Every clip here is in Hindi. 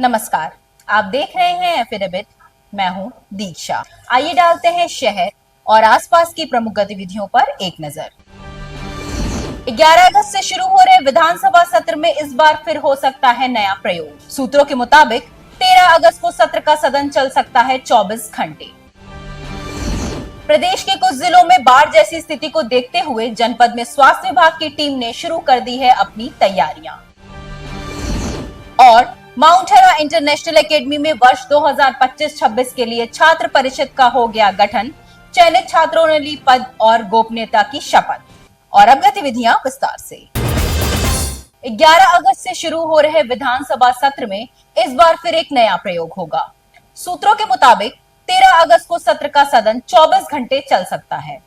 नमस्कार, आप देख रहे हैं एफिडेविट। मैं हूं दीक्षा। आइए डालते हैं शहर और आसपास की प्रमुख गतिविधियों पर एक नजर। 11 अगस्त से शुरू हो रहे विधानसभा सत्र में इस बार फिर हो सकता है नया प्रयोग। सूत्रों के मुताबिक 13 अगस्त को सत्र का सदन चल सकता है 24 घंटे। प्रदेश के कुछ जिलों में बाढ़ जैसी स्थिति को देखते हुए जनपद में स्वास्थ्य विभाग की टीम ने शुरू कर दी है अपनी तैयारियां। और माउंट हेरा इंटरनेशनल एकेडमी में वर्ष 2025-26 के लिए छात्र परिषद का हो गया गठन। चयनित छात्रों ने ली पद और गोपनीयता की शपथ। और अब गतिविधियां विस्तार से। 11 अगस्त से शुरू हो रहे विधानसभा सत्र में इस बार फिर एक नया प्रयोग होगा। सूत्रों के मुताबिक 13 अगस्त को सत्र का सदन 24 घंटे चल सकता है।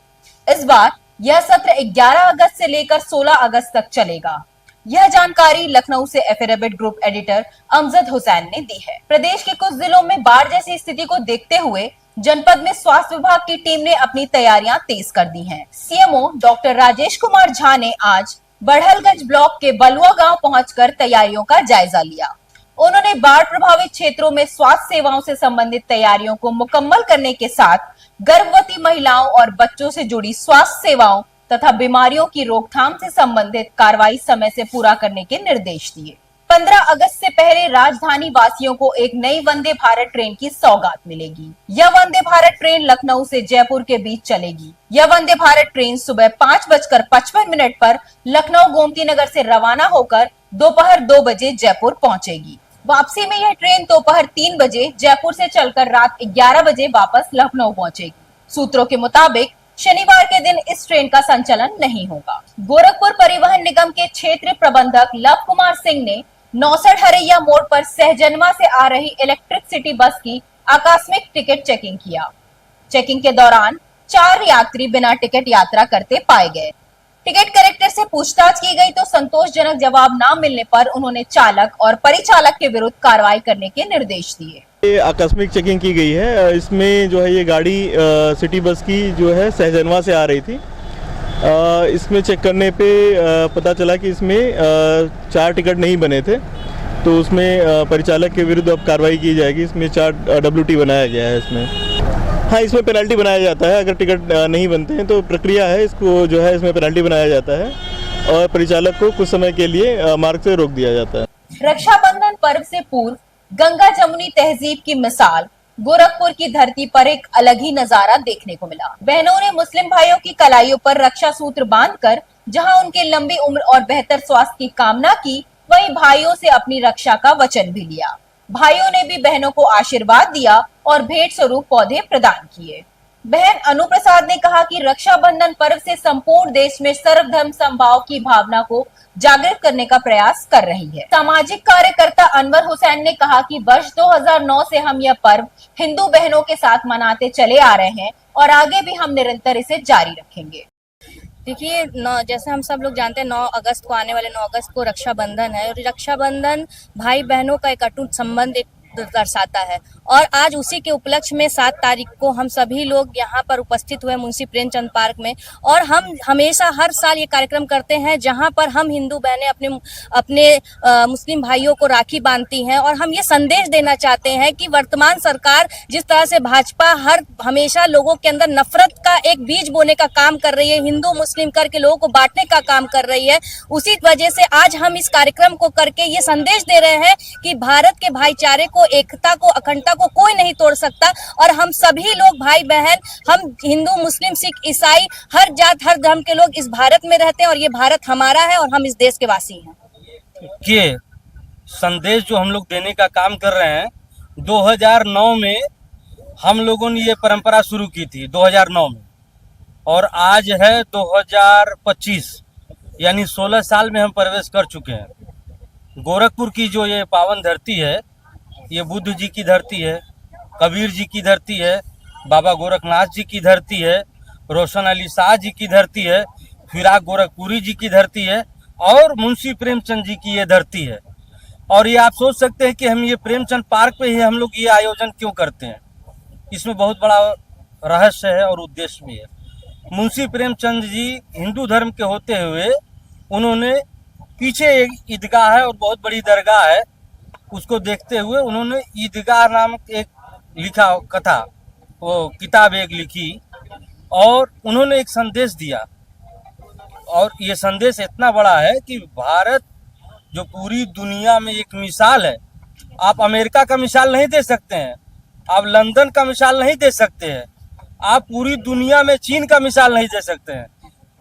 इस बार यह सत्र 11 अगस्त से लेकर 16 अगस्त तक चलेगा। यह जानकारी लखनऊ से affidavit group editor Amjad Hussain ने दी है। प्रदेश के कुछ जिलों में बाढ़ जैसी स्थिति को देखते हुए जनपद में स्वास्थ्य विभाग की टीम ने अपनी तैयारियां तेज कर दी हैं। सीएमओ डॉक्टर राजेश कुमार झा ने आज बढ़लगंज ब्लॉक के बलुआ गांव पहुंचकर तैयारियों का जायजा लिया। उन्होंने बाढ़ प्रभावित क्षेत्रों में स्वास्थ्य सेवाओं से संबंधित तैयारियों को मुकम्मल करने के साथ गर्भवती महिलाओं और बच्चों से जुड़ी स्वास्थ्य सेवाओं तथा बीमारियों की रोकथाम से संबंधित कार्रवाई समय से पूरा करने के निर्देश दिए। 15 अगस्त से पहले राजधानी वासियों को एक नई वंदे भारत ट्रेन की सौगात मिलेगी। यह वंदे भारत ट्रेन लखनऊ से जयपुर के बीच चलेगी। यह वंदे भारत ट्रेन सुबह 5:55 पर लखनऊ गोमती नगर से रवाना होकर दोपहर 2 बजे जयपुर पहुंचेगी। वापसी में यह ट्रेन दोपहर 3 बजे जयपुर से चलकर रात 11 बजे वापस लखनऊ पहुंचेगी। सूत्रों के मुताबिक शनिवार के दिन इस ट्रेन का संचालन नहीं होगा। गोरखपुर परिवहन निगम के क्षेत्र प्रबंधक लव कुमार सिंह ने 69 हरैया मोड़ पर सहजनवा से आ रही इलेक्ट्रिक सिटी बस की आकस्मिक टिकट चेकिंग किया। चेकिंग के दौरान 4 यात्री बिना टिकट यात्रा करते पाए गए। टिकट कलेक्टर से पूछताछ की गई तो संतोषजनक जवाब न मिलने पर उन्होंने चालक और परिचालक के विरुद्ध कार्रवाई करने के निर्देश दिए। आकस्मिक चेकिंग की गई है। इसमें जो है ये गाड़ी सिटी बस की जो है सहजनवा से आ रही थी। इसमें चेक करने पे पता चला कि इसमें 4 टिकट नहीं बने थे, तो उसमें परिचालक के विरुद्ध अब कार्रवाई की जाएगी। इसमें 4 WT बनाया गया है। इसमें पेनल्टी बनाया जाता है। अगर टिकट नहीं बनते हैं तो प्रक्रिया है, इसको जो है इसमें पेनल्टी बनाया जाता है और परिचालक को कुछ समय के लिए मार्ग से रोक दिया जाता है। रक्षाबंधन पर्व से पूर्व गंगा जमुनी तहजीब की मिसाल गोरखपुर की धरती पर एक अलग ही नजारा देखने को मिला। बहनों ने मुस्लिम भाइयों की कलाइयों पर रक्षा सूत्र बांधकर जहां उनके लंबी उम्र और बेहतर स्वास्थ्य की कामना की, वहीं भाइयों से अपनी रक्षा का वचन भी लिया। भाइयों ने भी बहनों को आशीर्वाद दिया और भेंट स्वरूप पौधे प्रदान किए। बहन अनु प्रसाद ने कहा कि रक्षाबंधन पर्व से संपूर्ण देश में सर्वधर्म समभाव की भावना को जागृत करने का प्रयास कर रही है। सामाजिक कार्यकर्ता अनवर हुसैन ने कहा कि वर्ष 2009 से हम यह पर्व हिंदू बहनों के साथ मनाते चले आ रहे हैं और आगे भी हम निरंतर इसे जारी रखेंगे। देखिए, जैसे हम सब लोग जानते हैं 9 अगस्त को आने वाले 9 अगस्त को रक्षाबंधन है और रक्षाबंधन भाई बहनों का एक अटूट संबंध दर्शाता है। और आज उसी के उपलक्ष्य में 7 तारीख को हम सभी लोग यहाँ पर उपस्थित हुए मुंशी प्रेमचंद पार्क में। और हम हमेशा हर साल ये कार्यक्रम करते हैं जहाँ पर हम हिंदू बहनें अपने मुस्लिम भाइयों को राखी बांधती हैं। और हम ये संदेश देना चाहते हैं कि वर्तमान सरकार जिस तरह से भाजपा हमेशा लोगों के अंदर नफरत का एक बीज बोने का काम कर रही है, हिंदू मुस्लिम करके लोगों को बांटने का काम कर रही है, उसी वजह से आज हम इस कार्यक्रम को करके ये संदेश दे रहे हैं कि भारत के भाईचारे को, एकता को, अखंडता को कोई नहीं तोड़ सकता। और हम सभी लोग भाई बहन, हम हिंदू मुस्लिम सिख ईसाई हर जात हर धर्म के लोग इस भारत में रहते हैं और ये भारत हमारा है और हम इस देश के वासी हैं। ये संदेश जो हम लोग देने का काम कर रहे हैं, 2009 में हम लोगों ने ये परंपरा शुरू की थी 2009 में, और आज है 2025, यानी 16 साल में हम प्रवेश कर चुके हैं। गोरखपुर की जो ये पावन धरती है, ये बुद्ध जी की धरती है, कबीर जी की धरती है, बाबा गोरखनाथ जी की धरती है, रोशन अली शाह जी की धरती है, फिराक गोरखपुरी जी की धरती है और मुंशी प्रेमचंद जी की ये धरती है। और ये आप सोच सकते हैं कि हम ये प्रेमचंद पार्क पे ही हम लोग ये आयोजन क्यों करते हैं। इसमें बहुत बड़ा रहस्य है और उद्देश्य भी है। मुंशी प्रेमचंद जी हिंदू धर्म के होते हुए उन्होंने पीछे एक ईदगाह है और बहुत बड़ी दरगाह है, उसको देखते हुए उन्होंने ईदगाह नामक एक लिखा कथा, वो किताब एक लिखी और उन्होंने एक संदेश दिया। और ये संदेश इतना बड़ा है कि भारत जो पूरी दुनिया में एक मिसाल है, आप अमेरिका का मिसाल नहीं दे सकते हैं, आप लंदन का मिसाल नहीं दे सकते हैं, आप पूरी दुनिया में चीन का मिसाल नहीं दे सकते हैं,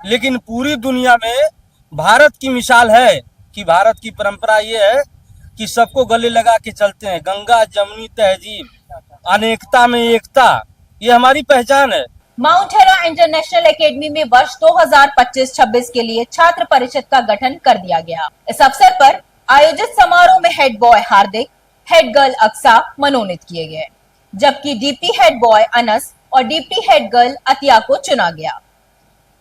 लेकिन पूरी दुनिया में भारत की मिसाल है कि भारत की परंपरा ये है कि सबको गले लगा के चलते हैं। गंगा जमुनी तहजीब, अनेकता में एकता, ये हमारी पहचान है। माउंट हेरा इंटरनेशनल एकेडमी में वर्ष 2025-26 के लिए छात्र परिषद का गठन कर दिया गया। इस अवसर पर आयोजित समारोह में हेड बॉय हार्दिक, हेड गर्ल अक्सा मनोनीत किए गए, जबकि डीपी हेड बॉय अनस और डीपी हेड गर्ल अतिया को चुना गया।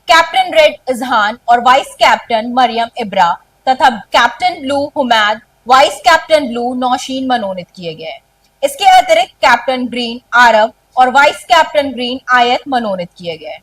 कैप्टन रेड इजहान और वाइस कैप्टन मरियम इब्रा तथा captain blue Humaid, vice captain blue Nausheen मनोनीत किए गए। इसके अतिरिक्त कैप्टन ग्रीन आरव और वाइस कैप्टन ग्रीन आयत मनोनीत किए गए।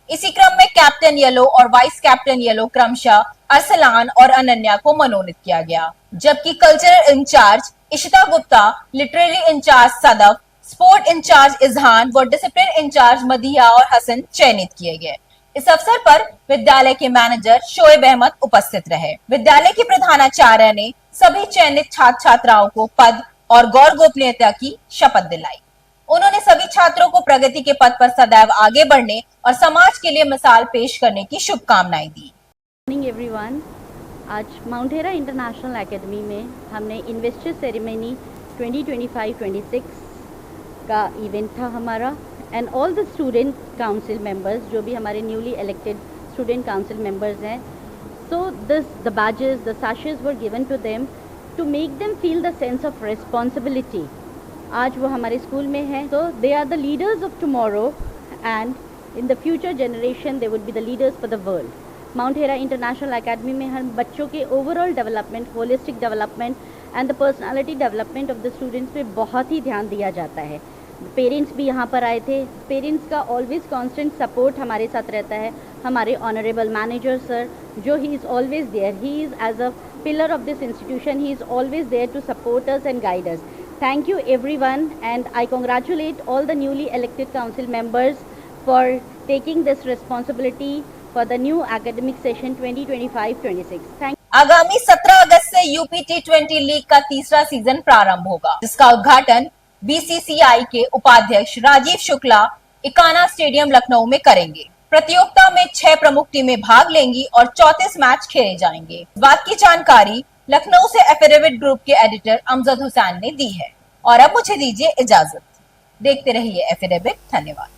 इसी क्रम में कैप्टन येलो और वाइस कैप्टन येलो क्रमशः अरसलान और अनन्या को मनोनीत किया गया, जबकि cultural incharge Ishita Gupta, literary incharge Sadaf, sport incharge Izhan व डिसिप्लिन इंचार्ज मदिया और हसन चयनित किए गए। इस अवसर पर विद्यालय के मैनेजर शोएब अहमद उपस्थित रहे। विद्यालय की प्रधानाचार्य ने सभी चयनित छात्र छात्राओं को पद और गौर गोपनीयता की शपथ दिलाई। उन्होंने सभी छात्रों को प्रगति के पथ पर सदैव आगे बढ़ने और समाज के लिए मिसाल पेश करने की शुभकामनाएं दी। मॉर्निंग एवरीवन, आज माउंट हेरा इंटरनेशनल एकेडमी में हमने इन्वेस्टर सेरेमनी 2025-26 का इवेंट था हमारा, and all the student council members, जो भी हमारे newly elected student council members हैं, so the badges, the sashes were given to them to make them feel the sense of responsibility. आज वो हमारे स्कूल में हैं, तो they are the leaders of tomorrow and in the future generation they would be the leaders for the world. Mount Hera International Academy में हम बच्चों के overall development, holistic development and the personality development of the students पे बहुत ही ध्यान दिया जाता है। पेरेंट्स भी यहाँ पर आए थे। पेरेंट्स का ऑलवेज कांस्टेंट सपोर्ट हमारे साथ रहता है। हमारे ऑनरेबल मैनेजर सर, जो he is always there, he is as a pillar of this institution, he is always there to support us and guide us. Thank you everyone, and I congratulate all the newly elected council members for taking this responsibility for the new academic session 2025-26. Thank you. आगामी 17 अगस्त से यूपी T20 लीग का तीसरा सीजन प्रारंभ होगा, जिसका उद्घाटन BCCI के उपाध्यक्ष राजीव शुक्ला इकाना स्टेडियम लखनऊ में करेंगे। प्रतियोगिता में 6 प्रमुख टीमें भाग लेंगी और 34 मैच खेले जाएंगे। इस बात की जानकारी लखनऊ से एफिडेविट ग्रुप के एडिटर अमजद हुसैन ने दी है। और अब मुझे दीजिए इजाजत। देखते रहिए एफिडेविट। धन्यवाद।